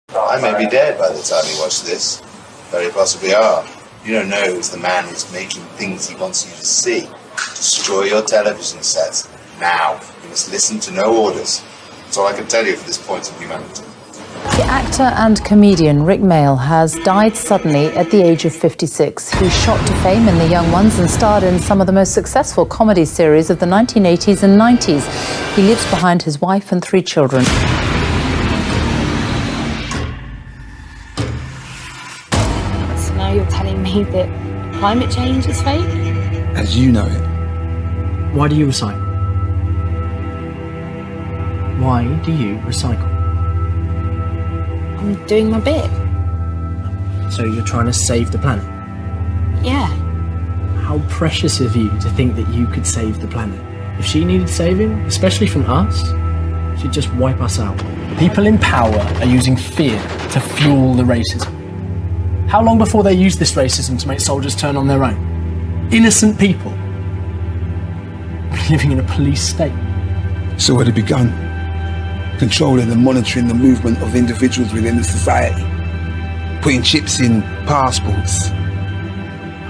I may be dead by the time you watch this. Very possibly are. You don't know who's the man who's making things he wants you to see. Destroy your television sets. Now. You must listen to no orders. That's all I can tell you for this point of humanity. The actor and comedian Rick Mayall has died suddenly at the age of 56. He shot to fame in The Young Ones and starred in some of the most successful comedy series of the 1980s and 90s. He lives behind his wife and 3 children. So now you're telling me that climate change is fake? As you know it. Why do you recycle? Why do you recycle? I'm doing my bit. So you're trying to save the planet? Yeah. How precious of you to think that you could save the planet. If she needed saving, especially from us, she'd just wipe us out. People in power are using fear to fuel the racism. How long before they use this racism to make soldiers turn on their own? Innocent people living in a police state. So it had begun, controlling and monitoring the movement of individuals within the society, putting chips in passports,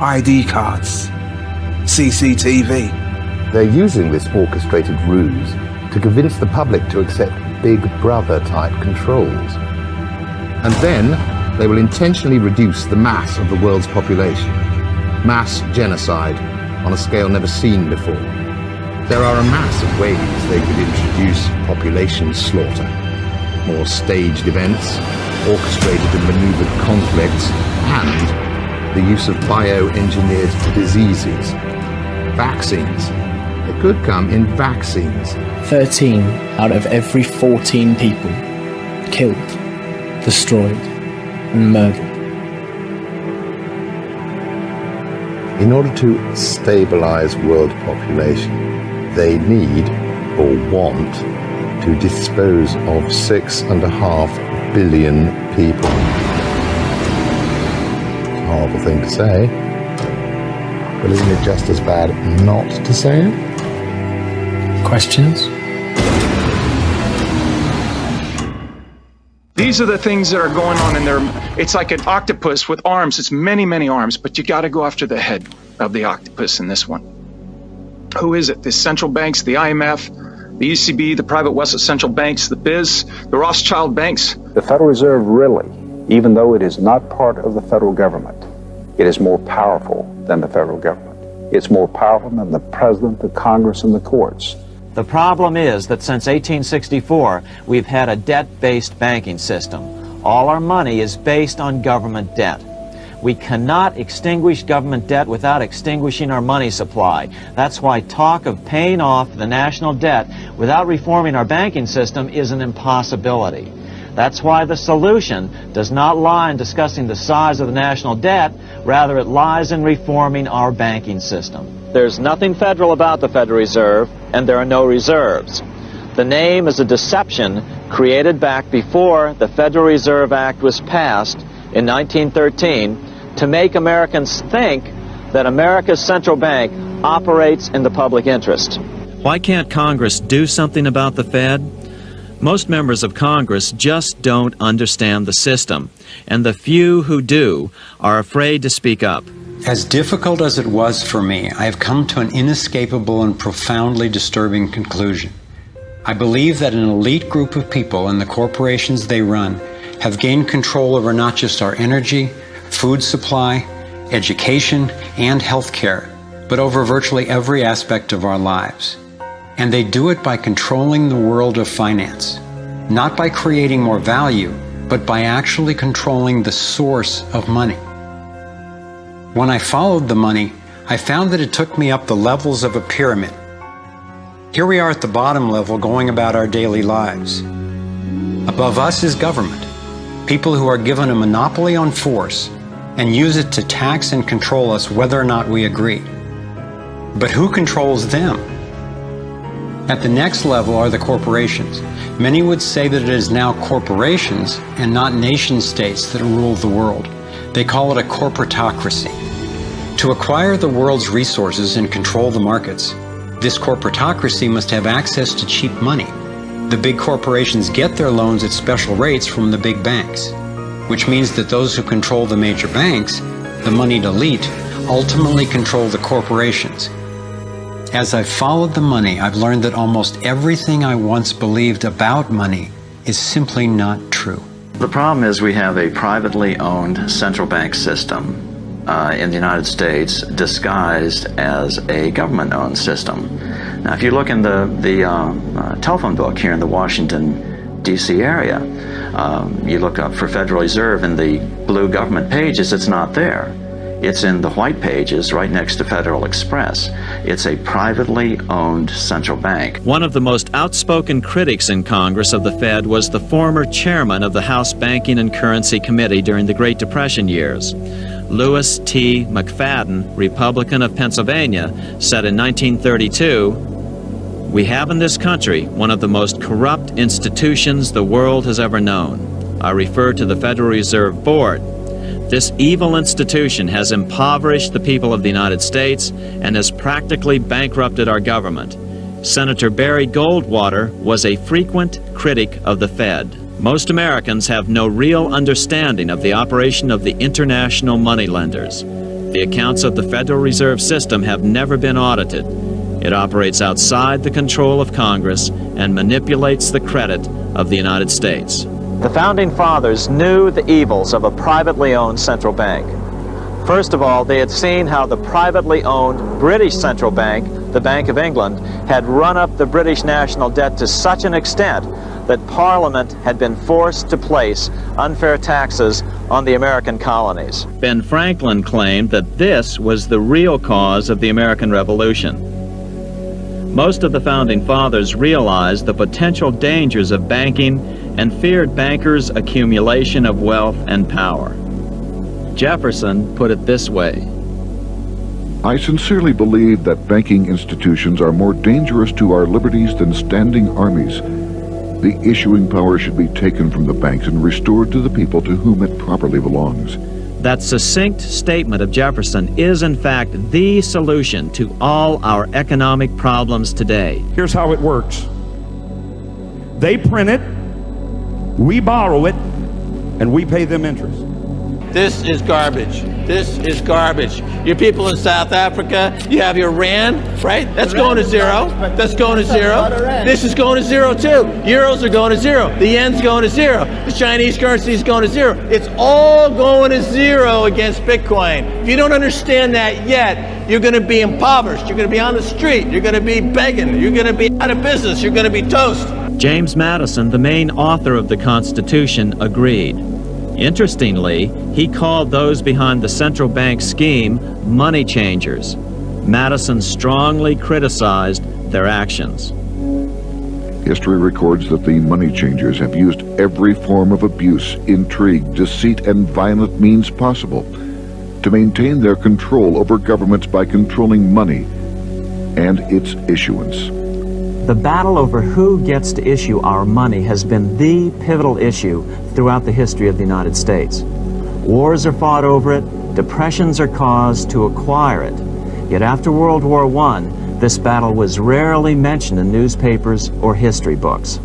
ID cards, CCTV. They're using this orchestrated ruse to convince the public to accept Big Brother-type controls. And then they will intentionally reduce the mass of the world's population. Mass genocide on a scale never seen before. There are a mass of ways they could introduce population slaughter. More staged events, orchestrated and maneuvered conflicts, and the use of bioengineered diseases. Vaccines. They could come in vaccines. 13 out of every 14 people killed, destroyed, and murdered. In order to stabilize world population, they need or want to dispose of 6.5 billion people. It's a horrible thing to say, but isn't it just as bad not to say it? Questions? These are the things that are going on in there. It's like an octopus with arms. It's many, many arms, but you got to go after the head of the octopus in this one. Who is it? The central banks, the IMF, the ECB, the private West central banks, the BIS, the Rothschild banks. The Federal Reserve really, even though it is not part of the federal government, it is more powerful than the federal government. It's more powerful than the president, the Congress, and the courts. The problem is that since 1864, we've had a debt-based banking system. All our money is based on government debt. We cannot extinguish government debt without extinguishing our money supply. That's why talk of paying off the national debt without reforming our banking system is an impossibility. That's why the solution does not lie in discussing the size of the national debt, rather it lies in reforming our banking system. There's nothing federal about the Federal Reserve, and there are no reserves. The name is a deception created back before the Federal Reserve Act was passed in 1913 to make Americans think that America's central bank operates in the public interest. Why can't Congress do something about the Fed? Most members of Congress just don't understand the system, and the few who do are afraid to speak up. As difficult as it was for me, I have come to an inescapable and profoundly disturbing conclusion. I believe that an elite group of people and the corporations they run have gained control over not just our energy, food supply, education, and health care, but over virtually every aspect of our lives. And they do it by controlling the world of finance, not by creating more value, but by actually controlling the source of money. When I followed the money, I found that it took me up the levels of a pyramid. Here we are at the bottom level going about our daily lives. Above us is government, people who are given a monopoly on force and use it to tax and control us whether or not we agree. But who controls them? At the next level are the corporations. Many would say that it is now corporations and not nation states that rule the world. They call it a corporatocracy. To acquire the world's resources and control the markets, this corporatocracy must have access to cheap money. The big corporations get their loans at special rates from the big banks, which means that those who control the major banks, the moneyed elite, ultimately control the corporations. As I've followed the money, I've learned that almost everything I once believed about money is simply not true. The problem is we have a privately owned central bank system in the United States disguised as a government-owned system. Now, if you look in the telephone book here in the Washington, D.C. area, you look up for Federal Reserve in the blue government pages, it's not there. It's in the white pages right next to Federal Express. It's a privately owned central bank. One of the most outspoken critics in Congress of the Fed was the former chairman of the House Banking and Currency Committee during the Great Depression years. Lewis T. McFadden, Republican of Pennsylvania, said in 1932, "We have in this country one of the most corrupt institutions the world has ever known. I refer to the Federal Reserve Board. This evil institution has impoverished the people of the United States and has practically bankrupted our government." Senator Barry Goldwater was a frequent critic of the Fed. Most Americans have no real understanding of the operation of the international moneylenders. The accounts of the Federal Reserve System have never been audited. It operates outside the control of Congress and manipulates the credit of the United States. The Founding Fathers knew the evils of a privately owned central bank. First of all, they had seen how the privately owned British central bank, the Bank of England, had run up the British national debt to such an extent that Parliament had been forced to place unfair taxes on the American colonies. Ben Franklin claimed that this was the real cause of the American Revolution. Most of the Founding Fathers realized the potential dangers of banking and feared bankers' accumulation of wealth and power. Jefferson put it this way: I sincerely believe that banking institutions are more dangerous to our liberties than standing armies. The issuing power should be taken from the banks and restored to the people to whom it properly belongs. That succinct statement of Jefferson is, in fact, the solution to all our economic problems today. Here's how it works. They print it, we borrow it, and we pay them interest. This is garbage. This is garbage. Your people in South Africa, you have your rand, right? That's going to zero. That's going to zero. This is going to zero too. Euros are going to zero. The yen's going to zero. The Chinese currency is going to zero. It's all going to zero against Bitcoin. If you don't understand that yet, you're going to be impoverished. You're going to be on the street. You're going to be begging. You're going to be out of business. You're going to be toast. James Madison, the main author of the Constitution, agreed. Interestingly, he called those behind the central bank scheme money changers. Madison strongly criticized their actions. History records that the money changers have used every form of abuse, intrigue, deceit, and violent means possible to maintain their control over governments by controlling money and its issuance. The battle over who gets to issue our money has been the pivotal issue throughout the history of the United States. Wars are fought over it, depressions are caused to acquire it. Yet after World War I, this battle was rarely mentioned in newspapers or history books.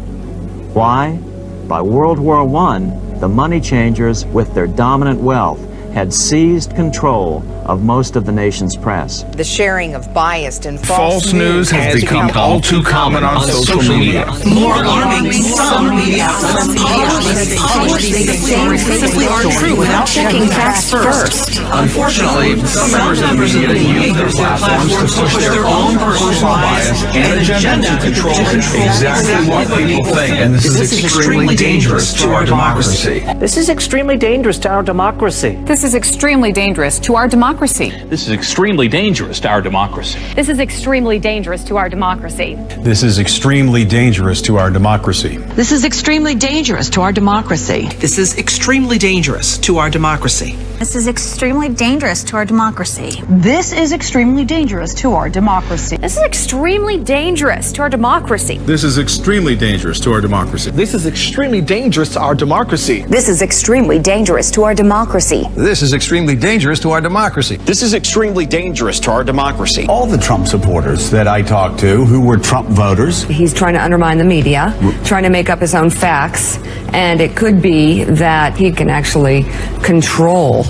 Why? By World War I, the money changers, with their dominant wealth, had seized control of most of the nation's press. The sharing of biased and false news has become all too common on social media. More alarming, some media outlets publish things that simply aren't true without checking facts first. Unfortunately, some members of the media use their platforms to push their own personal bias and agenda to control exactly what people think, and this is extremely dangerous to our democracy. This is extremely dangerous to our democracy. This is extremely dangerous to our democracy. This is extremely dangerous to our democracy. This is extremely dangerous to our democracy. This is extremely dangerous to our democracy. This is extremely dangerous to our democracy. This is extremely dangerous to our democracy. This is extremely dangerous to our democracy. This is extremely dangerous to our democracy. This is extremely dangerous to our democracy. This is extremely dangerous to our democracy. This is extremely dangerous to our democracy. This is extremely dangerous to our democracy. This is extremely dangerous to our democracy. This is extremely dangerous to our democracy. All the Trump supporters that I talked to who were Trump voters. He's trying to undermine the media, trying to make up his own facts, and it could be that he can actually control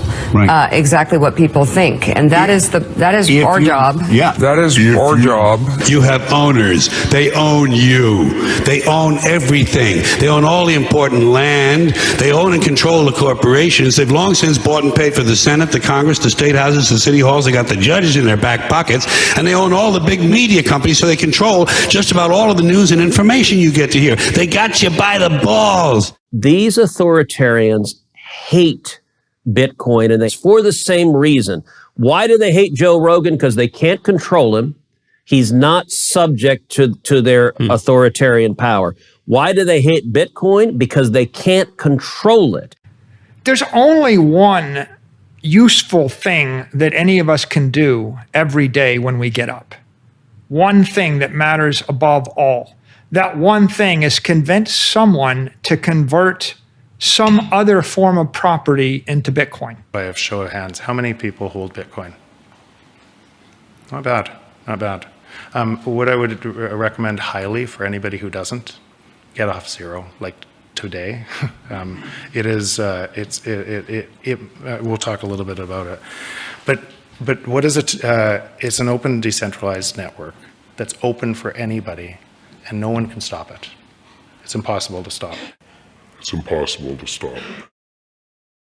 exactly what people think, and that is our job. Yeah, that is our job. You have owners. They own you. They own everything. They own all the important land. They own and control the corporations. They've long since bought and paid for the Senate, the Congress, the state houses, the city halls. They got the judges in their back pockets, and they own all the big media companies, so they control just about all of the news and information you get to hear. They got you by the balls. These authoritarians hate Bitcoin, and it's for the same reason. Why do they hate Joe Rogan? Because they can't control him. He's not subject to their authoritarian power. Why do they hate Bitcoin? Because they can't control it. There's only one useful thing that any of us can do every day when we get up. One thing that matters above all. That one thing is convince someone to convert some other form of property into Bitcoin. By a show of hands, how many people hold Bitcoin? Not bad, not bad. What I would recommend highly for anybody who doesn't, get off zero, like today. We'll talk a little bit about it. But what is it? It's an open, decentralized network that's open for anybody, and no one can stop it. It's impossible to stop. It's impossible to stop.